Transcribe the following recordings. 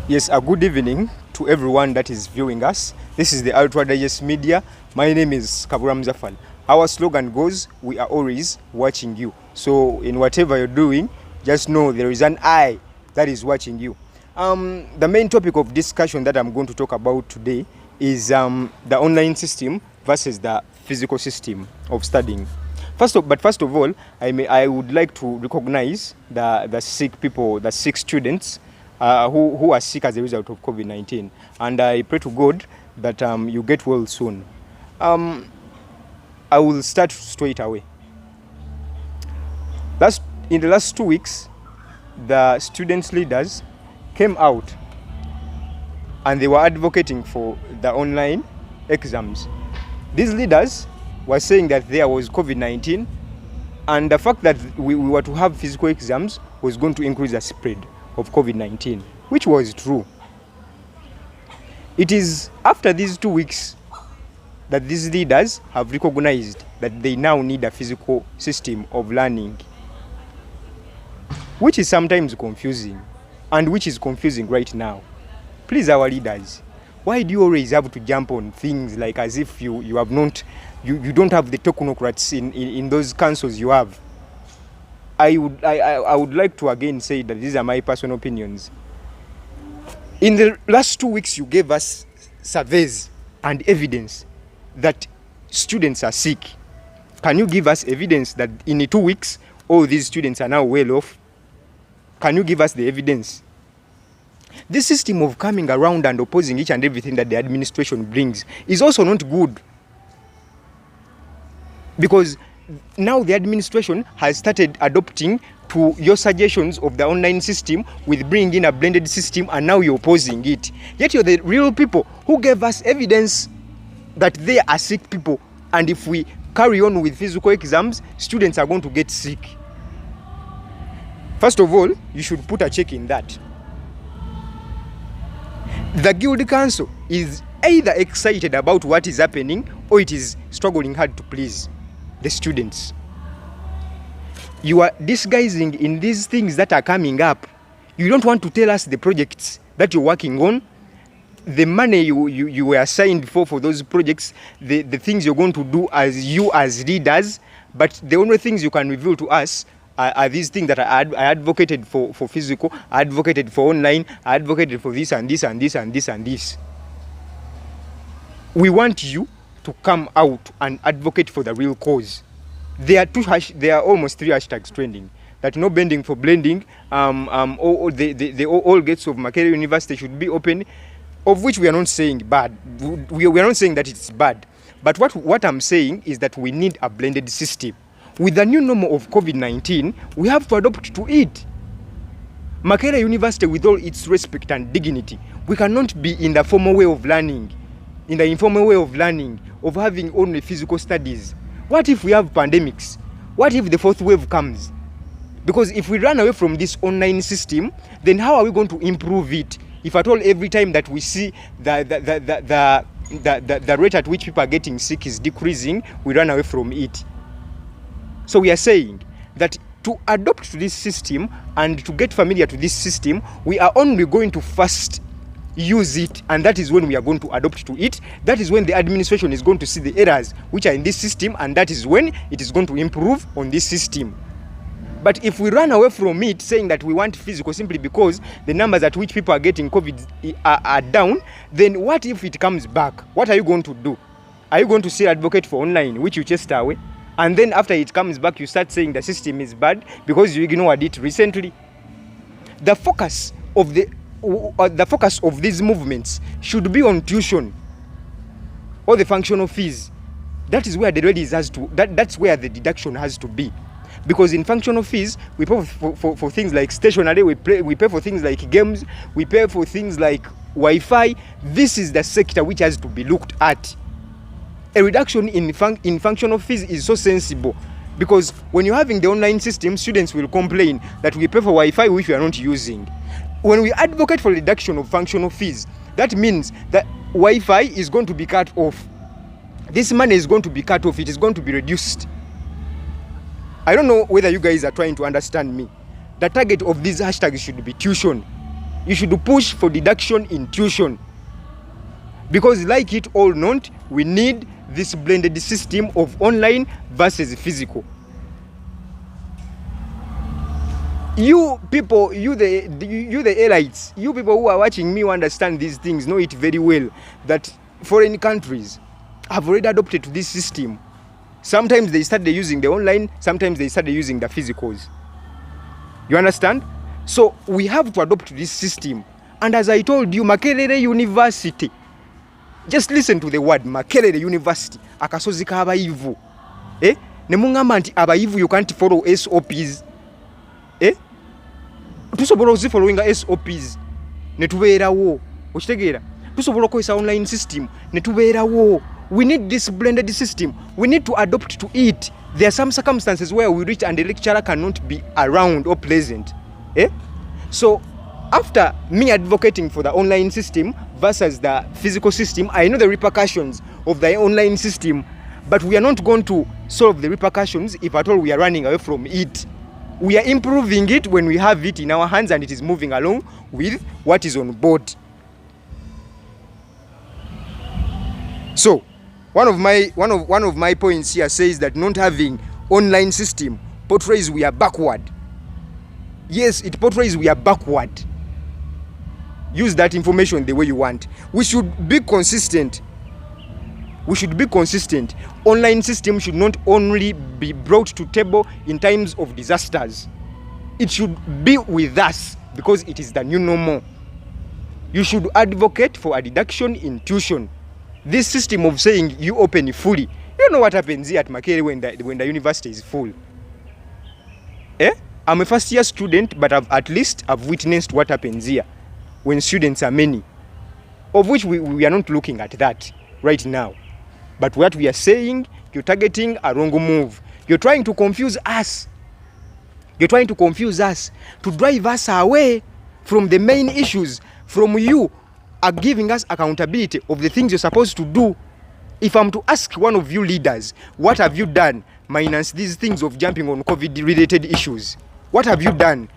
Yes, a good evening to everyone that is viewing us. This is the Ultra Digest Media. My name is Kaburam Zafal. Our slogan goes, we are always watching you. So in whatever you're doing, just know there is an eye that is watching you. The main topic of discussion that I'm going to talk about today is the online system versus the physical system of studying. First of all, I would like to recognize the sick people, the sick students who are sick as a result of COVID-19. And I pray to God that you get well soon. I will start straight away. In the last 2 weeks, the students' leaders came out and they were advocating for the online exams. These leaders were saying that there was COVID-19 and the fact that we were to have physical exams was going to increase the spread of COVID-19, which was true. It is after these 2 weeks that these leaders have recognized that they now need a physical system of learning, which is sometimes confusing, and which is confusing right now. Please, our leaders, why do you always have to jump on things like as if you don't have the technocrats in those councils you have? I would like to again say that these are my personal opinions. In the last 2 weeks, you gave us surveys and evidence that students are sick. Can you give us evidence that in 2 weeks, all these students are now well off? Can you give us the evidence? This system of coming around and opposing each and everything that the administration brings is also not good. Because now the administration has started adopting to your suggestions of the online system with bringing in a blended system, and now you're opposing it. Yet you're the real people who gave us evidence that they are sick people, and if we carry on with physical exams, students are going to get sick. First of all, you should put a check in that. The Guild Council is either excited about what is happening or it is struggling hard to please the students. You are disguising in these things that are coming up. You don't want to tell us the projects that you're working on, the money you were assigned for those projects, the things you're going to do as leaders, but the only things you can reveal to us are these things that I advocated for physical, I advocated for online, I advocated for this and this and this and this and this. We want you to come out and advocate for the real cause. There are almost 3 hashtags trending. That no bending for blending, all gates of Makerere University should be open, of which we are not saying bad. We are not saying that it's bad. But what I'm saying is that we need a blended system. With the new normal of COVID-19, we have to adopt to it. Makerere University, with all its respect and dignity, we cannot be in the formal way of learning, in the informal way of learning, of having only physical studies. What if we have pandemics? What if the 4th wave comes? Because if we run away from this online system, then how are we going to improve it? If at all every time that we see the rate at which people are getting sick is decreasing, we run away from it. So we are saying that to adopt to this system and to get familiar to this system, we are only going to first use it, and that is when we are going to adopt to it. That is when the administration is going to see the errors which are in this system, and that is when it is going to improve on this system. But if we run away from it saying that we want physical simply because the numbers at which people are getting COVID are down, then what if it comes back? What are you going to do? Are you going to still advocate for online, which you chased away? And then after it comes back, you start saying the system is bad because you ignored it recently. The focus of these movements should be on tuition or the functional fees. That is where the ready has to. That's where the deduction has to be, because in functional fees we pay for things like stationery, we pay for things like games, we pay for things like Wi-Fi. This is the sector which has to be looked at. A reduction in functional fees is so sensible, because when you're having the online system, students will complain that we pay for Wi-Fi which we are not using. When we advocate for reduction of functional fees, that means that Wi-Fi is going to be cut off. This money is going to be cut off. It is going to be reduced. I don't know whether you guys are trying to understand me. The target of these hashtags should be tuition. you should push for deduction in tuition. Because like it or not, we need this blended system of online versus physical. You people, you the elites, you people who are watching me who understand these things know it very well that foreign countries have already adopted to this system. Sometimes they started using the online, sometimes they started using the physicals. You understand? So we have to adopt to this system. And as I told you, Makerere University, just listen to the word Makerere University, akasozi k'abayivu. Nemungamba nti abayivu you can't follow SOPs. Tusobola ozifollowinga SOPs ne tubeerawo. Okitegeera? Tusobola okukozesa online system ne tubeerawo. We need this blended system. We need to adopt to it. There are some circumstances where we reach and the lecturer cannot be around or present. So after me advocating for the online system versus the physical system, I know the repercussions of the online system, but we are not going to solve the repercussions if at all we are running away from it. We are improving it when we have it in our hands and it is moving along with what is on board. So, one of my points here says that not having online system portrays we are backward. Yes, it portrays we are backward. Use that information the way you want. We should be consistent. We should be consistent. Online system should not only be brought to table in times of disasters. It should be with us because it is the new normal. You should advocate for a deduction in tuition. This system of saying you open fully, you know what happens here at Makerere when the university is full. I'm a first year student, but I've witnessed what happens here when students are many, of which we are not looking at that right now. But what we are saying, you're targeting a wrong move. You're trying to confuse us. You're trying to confuse us, to drive us away from the main issues, from you are giving us accountability of the things you're supposed to do. If I'm to ask one of you leaders, what have you done minus these things of jumping on COVID-related issues? What have you done?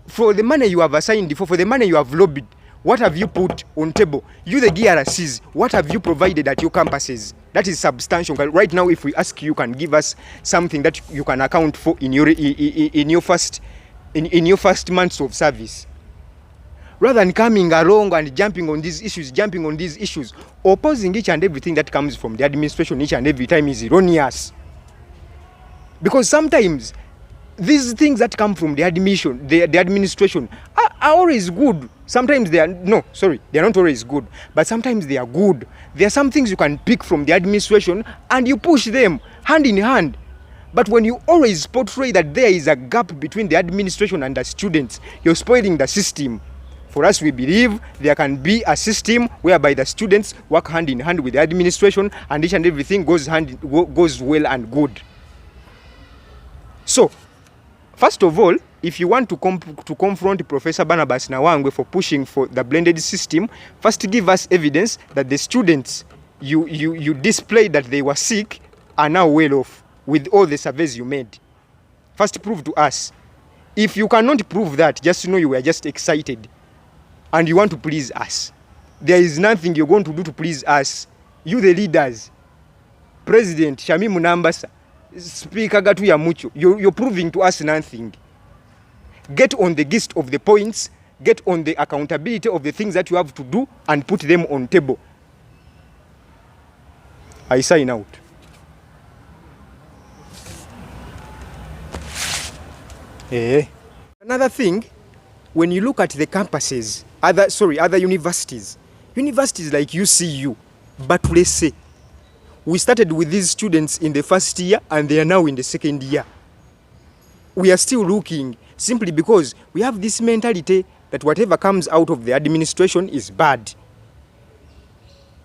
For the money you have assigned, for the money you have lobbied, what have you put on table? You the GRCs, what have you provided at your campuses? That is substantial. Right now, if we ask you, can give us something that you can account for in your first months of service, rather than coming along and jumping on these issues, opposing each and everything that comes from the administration each and every time is erroneous. Because sometimes these things that come from the administration are always good. Sometimes they are not always good, but sometimes they are good. There are some things you can pick from the administration and you push them hand in hand. But when you always portray that there is a gap between the administration and the students, you're spoiling the system. For us, we believe there can be a system whereby the students work hand in hand with the administration and each and everything goes well and good. So, first of all, if you want to confront Professor Barnabas Nawangwe for pushing for the blended system, first give us evidence that the students you displayed that they were sick are now well off with all the surveys you made. First prove to us. If you cannot prove that, just know you were just excited and you want to please us. There is nothing you're going to do to please us. You the leaders, President Shami Munambasa, Speaker Gatuya Mucho, you're proving to us nothing. Get on the gist of the points, get on the accountability of the things that you have to do and put them on table. I sign out. Another thing, when you look at the campuses, other universities like UCU, Batulese, we started with these students in the first year and they are now in the second year. We are still looking simply because we have this mentality that whatever comes out of the administration is bad.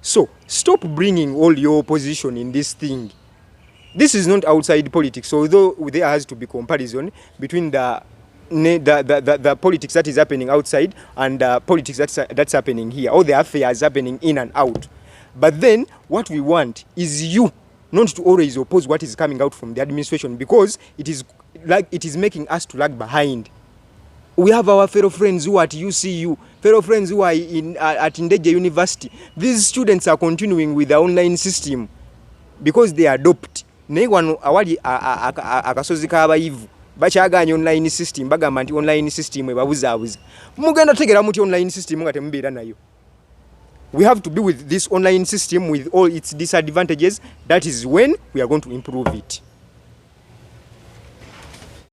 So stop bringing all your opposition in this thing. This is not outside politics, although there has to be comparison between the politics that is happening outside and the politics that's happening here, all the affairs happening in and out. But then what we want is you not to always oppose what is coming out from the administration, because it is making us to lag behind. We have our fellow friends who are at UCU fellow friends who are at Ndeje University, these students are continuing with the online system because they adopt. Naye wano awali akasozi k'abayivu bakyaganya online system, bagamba nti online system ebabuzaabuza. Mugenda tegera muti online system nga temubeera nayo. We have to be with this online system with all its disadvantages. That is when we are going to improve it.